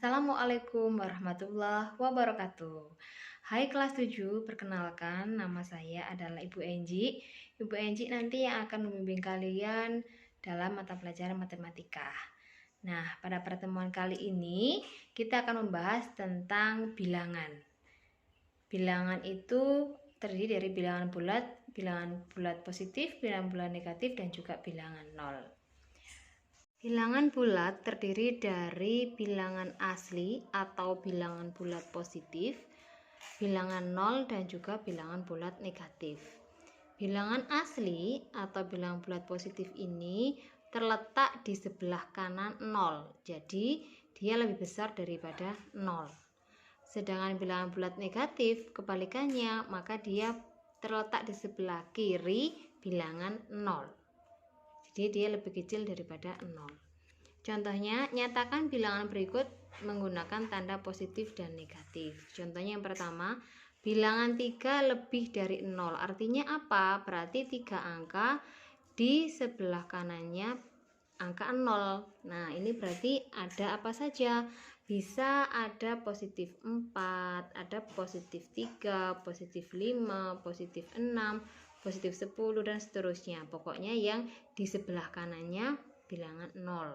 Assalamualaikum warahmatullahi wabarakatuh. Hai kelas 7, perkenalkan nama saya adalah Ibu Enji. Ibu Enji nanti yang akan membimbing kalian dalam mata pelajaran matematika. Nah, pada pertemuan kali ini kita akan membahas tentang bilangan. Bilangan itu terdiri dari bilangan bulat positif, bilangan bulat negatif, dan juga bilangan nol. Bilangan bulat terdiri dari bilangan asli atau bilangan bulat positif, bilangan nol, dan juga bilangan bulat negatif. Bilangan asli atau bilangan bulat positif ini terletak di sebelah kanan 0, jadi dia lebih besar daripada 0. Sedangkan bilangan bulat negatif kebalikannya, maka dia terletak di sebelah kiri bilangan 0. Jadi dia lebih kecil daripada 0. Contohnya, nyatakan bilangan berikut menggunakan tanda positif dan negatif. Contohnya yang pertama, bilangan 3 lebih dari 0. Artinya apa? Berarti 3 angka di sebelah kanannya angka 0. Nah, ini berarti ada apa saja? Bisa ada positif 4, ada positif 3, positif 5, positif 6, positif 10, dan seterusnya. Pokoknya yang di sebelah kanannya bilangan 0.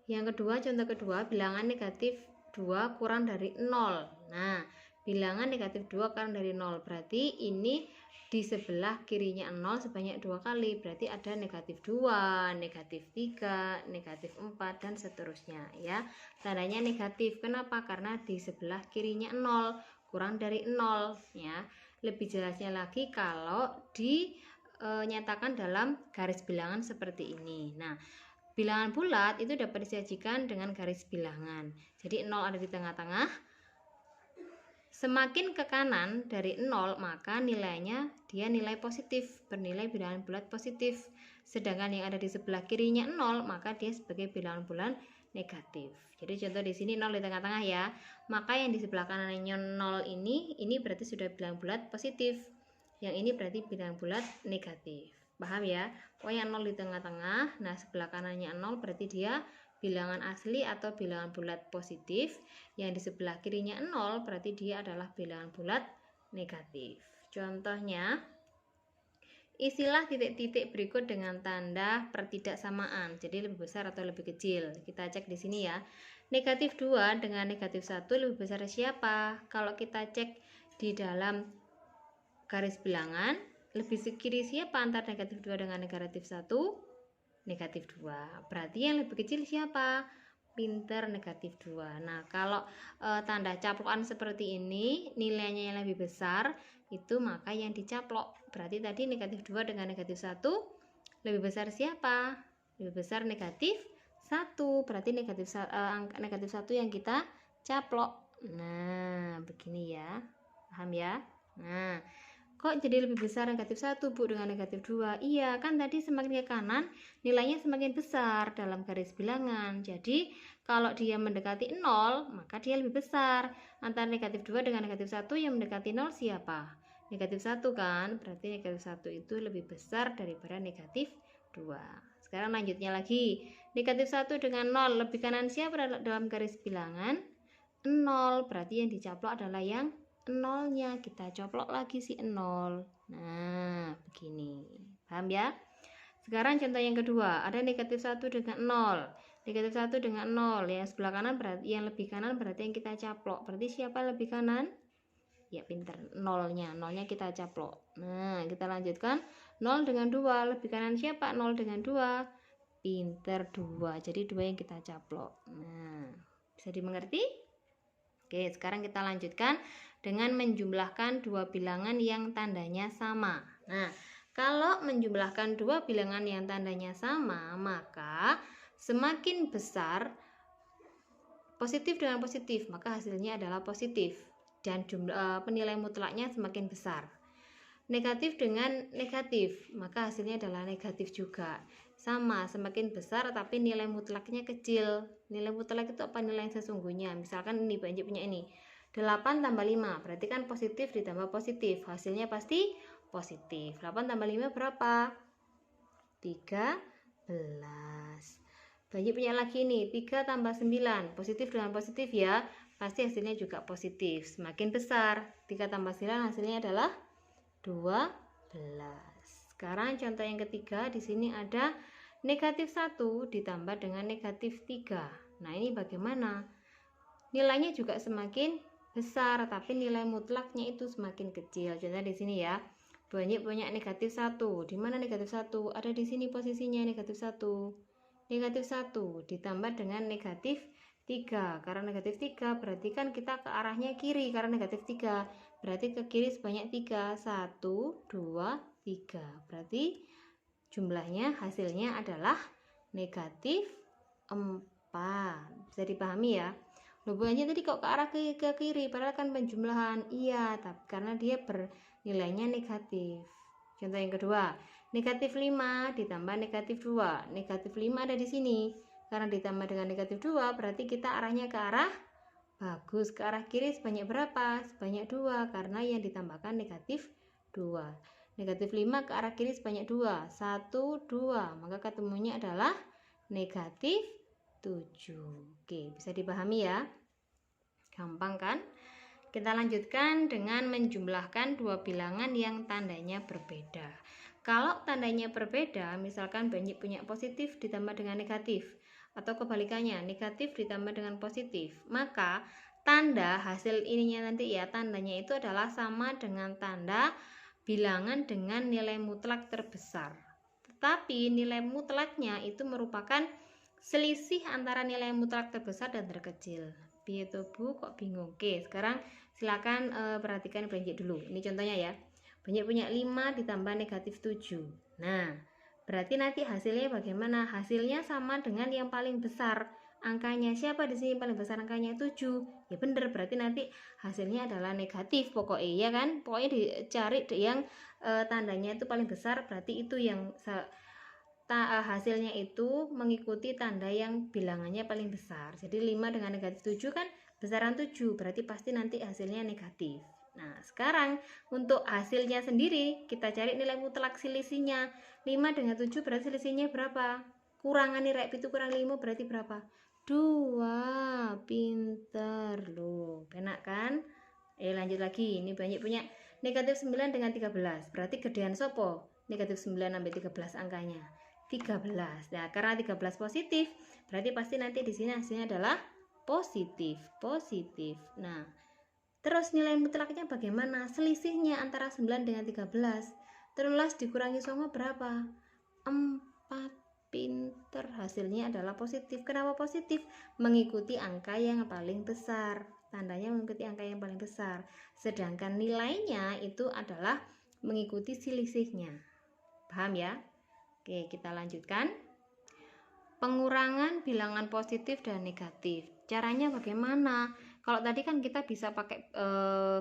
Yang kedua, contoh kedua, bilangan negatif 2 kurang dari 0. Nah, bilangan negatif 2 kurang dari 0, berarti ini di sebelah kirinya 0 sebanyak 2 kali, berarti ada negatif 2, negatif 3, negatif 4, dan seterusnya ya. Tandanya negatif, kenapa? Karena di sebelah kirinya 0, kurang dari 0 ya. Lebih jelasnya lagi kalau dinyatakan dalam garis bilangan seperti ini. Nah, bilangan bulat itu dapat disajikan dengan garis bilangan. Jadi 0 ada di tengah-tengah. Semakin ke kanan dari 0, maka nilainya dia nilai positif, bernilai bilangan bulat positif. Sedangkan yang ada di sebelah kirinya 0, maka dia sebagai bilangan bulat negatif. Jadi contoh di sini 0 di tengah-tengah ya. Maka yang di sebelah kanannya 0 ini berarti sudah bilangan bulat positif. Yang ini berarti bilangan bulat negatif. Paham ya? Pokoknya 0 di tengah-tengah. Nah, sebelah kanannya 0 berarti dia bilangan asli atau bilangan bulat positif. Yang di sebelah kirinya 0 berarti dia adalah bilangan bulat negatif. Contohnya, isilah titik-titik berikut dengan tanda pertidaksamaan. Jadi lebih besar atau lebih kecil. Kita cek di sini ya. Negatif 2 dengan negatif 1 lebih besar siapa? Kalau kita cek di dalam garis bilangan, lebih kiri siapa antara negatif 2 dengan negatif 1? Negatif 2. Berarti yang lebih kecil siapa? Pinter negatif 2. Nah, kalau tanda caplokan seperti ini, nilainya yang lebih besar, itu maka yang dicaplok. Berarti tadi negatif 2 dengan negatif 1 lebih besar siapa? Lebih besar negatif 1. Berarti negatif 1 yang kita caplok. Nah, begini ya. Paham ya? Nah, kok jadi lebih besar negatif 1 Bu dengan negatif 2? Iya, kan tadi semakin ke kanan nilainya semakin besar dalam garis bilangan. Jadi kalau dia mendekati 0, maka dia lebih besar. Antara negatif 2 dengan negatif 1 yang mendekati 0 siapa? Negatif 1 kan? Berarti negatif 1 itu lebih besar daripada negatif 2. Sekarang lanjutnya lagi. Negatif 1 dengan 0 lebih kanan siapa dalam garis bilangan? 0. Berarti yang dicaplok adalah yang 0-nya. Kita coplok lagi si 0. Nah, begini. Paham ya? Sekarang contoh yang kedua, ada negatif 1 dengan 0. Negatif 1 dengan 0, yang sebelah kanan berarti yang lebih kanan berarti yang kita caplok. Berarti siapa lebih kanan? Ya, pinter, 0-nya. 0-nya kita caplok. Nah, kita lanjutkan. 0 dengan 2, lebih kanan siapa? 0 dengan 2. Pinter, 2. Jadi 2 yang kita caplok. Nah, bisa dimengerti? Oke, sekarang kita lanjutkan dengan menjumlahkan dua bilangan yang tandanya sama. Nah, kalau menjumlahkan dua bilangan yang tandanya sama, maka semakin besar positif dengan positif, maka hasilnya adalah positif. Dan penilaian mutlaknya semakin besar. Negatif dengan negatif, maka hasilnya adalah negatif juga. Sama, semakin besar tapi nilai mutlaknya kecil. Nilai mutlak itu apa? Nilai yang sesungguhnya. Misalkan ini Banjir punya ini 8 tambah 5, berarti kan positif ditambah positif, hasilnya pasti positif. 8 tambah 5 berapa? 13. Banyak punya lagi nih, 3 tambah 9, positif dengan positif ya, pasti hasilnya juga positif. Semakin besar, 3 tambah 9 hasilnya adalah 12. Sekarang contoh yang ketiga, di sini ada negatif 1 ditambah dengan negatif 3. Nah, ini bagaimana? Nilainya juga semakin besar, tapi nilai mutlaknya itu semakin kecil. Contohnya di sini ya, banyak negatif 1. Di mana negatif 1? Ada di sini posisinya negatif 1. Negatif 1 ditambah dengan negatif 3. Karena negatif 3 berarti kan kita ke arahnya kiri, karena negatif 3 berarti ke kiri sebanyak 3. 1, 2, 3. Berarti jumlahnya hasilnya adalah negatif 4. Bisa dipahami ya? Loh, buahnya tadi kok ke arah ke kiri, padahal kan penjumlahan. Iya, tapi karena dia bernilainya negatif. Contoh yang kedua, negatif 5 ditambah negatif 2. Negatif 5 ada di sini. Karena ditambah dengan negatif 2 berarti kita arahnya ke arah bagus. Ke arah kiri sebanyak berapa? Sebanyak 2, karena yang ditambahkan negatif 2. Negatif 5 ke arah kiri sebanyak 2. 1, 2. Maka ketemunya adalah negatif 7. Oke, bisa dipahami ya? Gampang kan? Kita lanjutkan dengan menjumlahkan dua bilangan yang tandanya berbeda. Kalau tandanya berbeda, misalkan banyak punya positif ditambah dengan negatif, atau kebalikannya, negatif ditambah dengan positif, maka tanda hasil ininya nanti ya, tandanya itu adalah sama dengan tanda bilangan dengan nilai mutlak terbesar. Tetapi nilai mutlaknya itu merupakan selisih antara nilai mutlak terbesar dan terkecil. Piye to Bu, kok bingung? Oke, sekarang silakan perhatikan Banyak dulu. Ini contohnya ya. Banyak punya 5 ditambah negatif 7. Nah, berarti nanti hasilnya bagaimana? Hasilnya sama dengan yang paling besar angkanya. Siapa di sini paling besar angkanya? 7. Ya bener, berarti nanti hasilnya adalah negatif pokoknya ya kan? Pokoknya dicari yang tandanya itu paling besar, berarti itu yang hasilnya itu mengikuti tanda yang bilangannya paling besar. Jadi 5 dengan negatif 7 kan besaran 7, berarti pasti nanti hasilnya negatif. Nah, sekarang untuk hasilnya sendiri kita cari nilai mutlak selisihnya. 5 dengan 7 berarti selisihnya berapa? Kurangan nih rek, itu kurang 5 berarti berapa? 2. Pinter loh, enak kan? Lanjut lagi. Ini banyak punya negatif 9 dengan 13. Berarti gedean sopo? Negatif 9 sampai 13 angkanya. 13. Nah, karena 13 positif, berarti pasti nanti di sini hasilnya adalah positif. Nah, terus nilai mutlaknya bagaimana? Selisihnya antara 9 dengan 13. 13 dikurangi songo berapa? 4. Pinter, hasilnya adalah positif. Kenapa positif? Mengikuti angka yang paling besar. Tandanya mengikuti angka yang paling besar. Sedangkan nilainya itu adalah mengikuti selisihnya. Paham ya? Oke, kita lanjutkan. Pengurangan bilangan positif dan negatif. Caranya bagaimana? Kalau tadi kan kita bisa pakai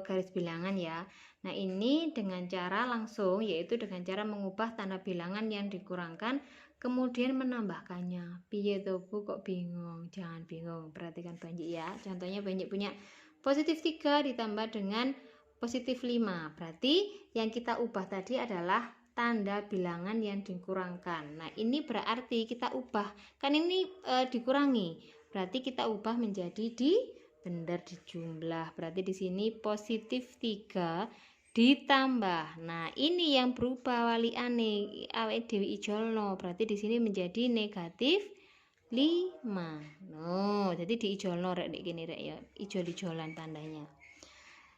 garis bilangan ya. Nah, ini dengan cara langsung, yaitu dengan cara mengubah tanda bilangan yang dikurangkan kemudian menambahkannya. Piye to Bu, kok bingung? Jangan bingung, perhatikan banyak ya. Contohnya banyak punya positif 3 ditambah dengan positif 5. Berarti yang kita ubah tadi adalah tanda bilangan yang dikurangkan. Nah, ini berarti kita ubah. Kan ini dikurangi. Berarti kita ubah menjadi benar di jumlah. Berarti di sini positif 3 ditambah. Nah, ini yang berubah waliane awake dhewe ijolno. Berarti di sini menjadi negatif 5. No, jadi diijolno rek nek kene rek ya. Ijol-ijolan tandanya.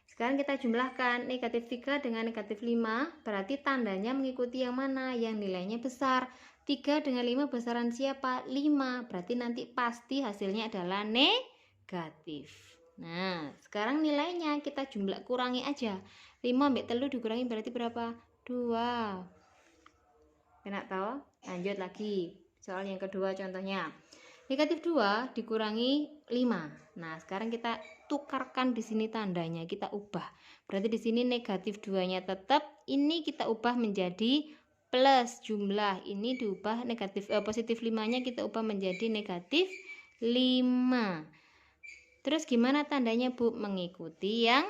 Sekarang kita jumlahkan negatif 3 dengan negatif 5, berarti tandanya mengikuti yang mana? Yang nilainya besar. 3 dengan 5 besaran siapa? 5, berarti nanti pasti hasilnya adalah negatif. Nah, sekarang nilainya kita kurangi aja. 5 ambil 3 dikurangi berarti berapa? 2. Enak toh? Lanjut lagi. Soal yang kedua contohnya. Negatif 2 dikurangi 5. Nah, sekarang kita tukarkan di sini tandanya, kita ubah. Berarti di sini negatif 2-nya tetap, ini kita ubah menjadi plus jumlah. Ini diubah positif 5-nya kita ubah menjadi negatif 5. Terus gimana tandanya, Bu? Mengikuti yang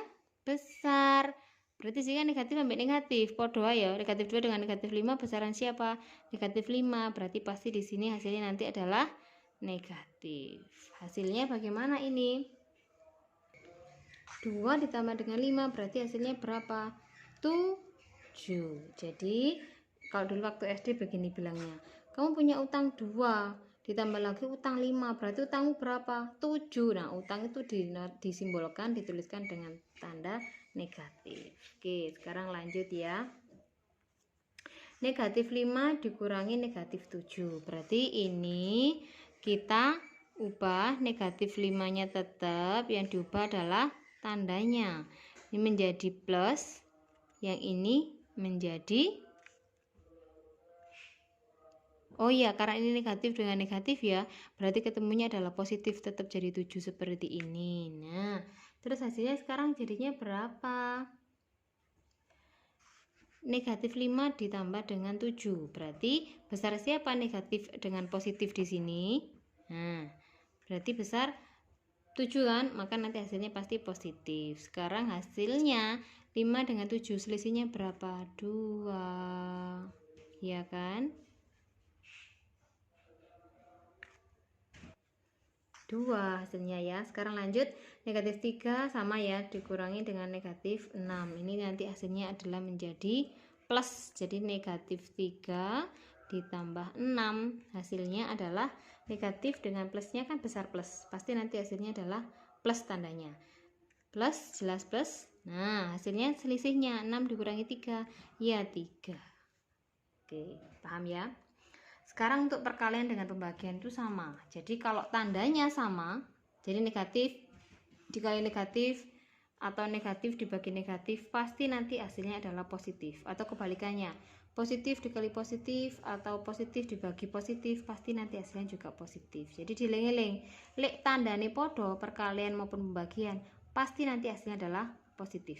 besar. Berarti sini kan negatif sampai negatif. Podo ya, negatif 2 dengan negatif 5 besaran siapa? Negatif 5. Berarti pasti di sini hasilnya nanti adalah negatif. Hasilnya bagaimana ini? 2 ditambah dengan 5 berarti hasilnya berapa? 7. Jadi kalau dulu waktu SD begini bilangnya, kamu punya utang 2 ditambah lagi utang 5 berarti utangmu berapa? 7. Nah, utang itu disimbolkan, dituliskan dengan tanda negatif. Oke, sekarang lanjut ya. Negatif 5 dikurangi negatif 7 berarti ini kita ubah negatif 5 nya tetap, yang diubah adalah tandanya. Ini menjadi plus, yang ini menjadi, oh iya, karena ini negatif dengan negatif ya, berarti ketemunya adalah positif, tetap jadi 7 seperti ini. Nah, terus hasilnya sekarang jadinya berapa? Negatif 5 ditambah dengan 7 berarti besar siapa negatif dengan positif di sini? Nah, berarti besar 7 kan, maka nanti hasilnya pasti positif. Sekarang hasilnya 5 dengan 7 selisihnya berapa? 2, ya kan? 2 hasilnya ya. Sekarang lanjut, negatif 3 sama ya, dikurangi dengan negatif 6. Ini nanti hasilnya adalah menjadi plus, jadi negatif 3 ditambah 6 hasilnya adalah negatif, dengan plusnya kan besar plus, pasti nanti hasilnya adalah plus tandanya. Plus, jelas plus. Nah, hasilnya selisihnya 6 dikurangi 3 ya 3. Oke, paham ya? Sekarang untuk perkalian dengan pembagian itu sama. Jadi kalau tandanya sama, jadi negatif dikali negatif atau negatif dibagi negatif, pasti nanti hasilnya adalah positif. Atau kebalikannya, positif dikali positif atau positif dibagi positif, pasti nanti hasilnya juga positif. Jadi dieling-eling, lek tandane podo perkalian maupun pembagian, pasti nanti hasilnya adalah positif.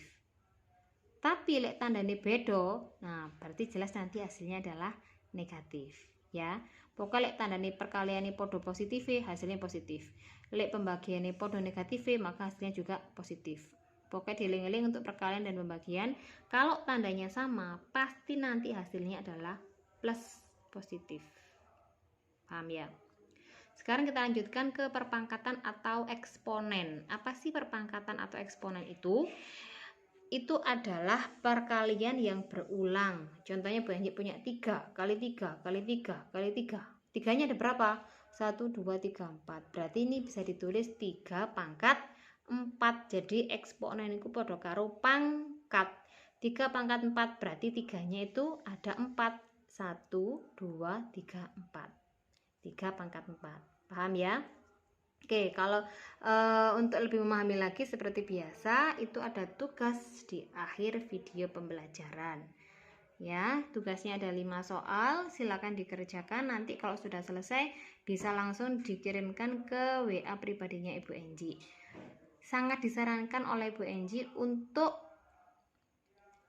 Tapi lek tandane bedo, nah berarti jelas nanti hasilnya adalah negatif. Ya, pokoknya lek tandane perkaliane podo positif, hasilnya positif. Lek pembagiannya podo negatif, maka hasilnya juga positif. Pokoknya dieling-eling untuk perkalian dan pembagian, kalau tandanya sama, pasti nanti hasilnya adalah plus positif. Paham ya? Sekarang kita lanjutkan ke perpangkatan atau eksponen. Apa sih perpangkatan atau eksponen itu? Itu adalah perkalian yang berulang. Contohnya Bu Enji punya 3 kali 3 kali 3 kali 3. 3-nya ada berapa? 1, 2, 3, 4. Berarti ini bisa ditulis 3 pangkat 4. Jadi eksponen itu podo karo pangkat. 3 pangkat 4 berarti 3-nya itu ada 4. 1, 2, 3, 4. 3 pangkat 4. Paham ya? Oke, kalau untuk lebih memahami lagi seperti biasa, itu ada tugas di akhir video pembelajaran. Ya, tugasnya ada 5 soal, silakan dikerjakan. Nanti kalau sudah selesai bisa langsung dikirimkan ke WA pribadinya Ibu Enji. Sangat disarankan oleh Ibu Enji untuk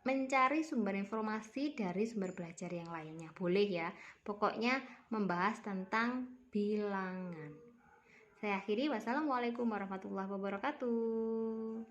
mencari sumber informasi dari sumber belajar yang lainnya. Boleh ya, pokoknya membahas tentang bilangan. Saya akhiri, wassalamualaikum warahmatullahi wabarakatuh.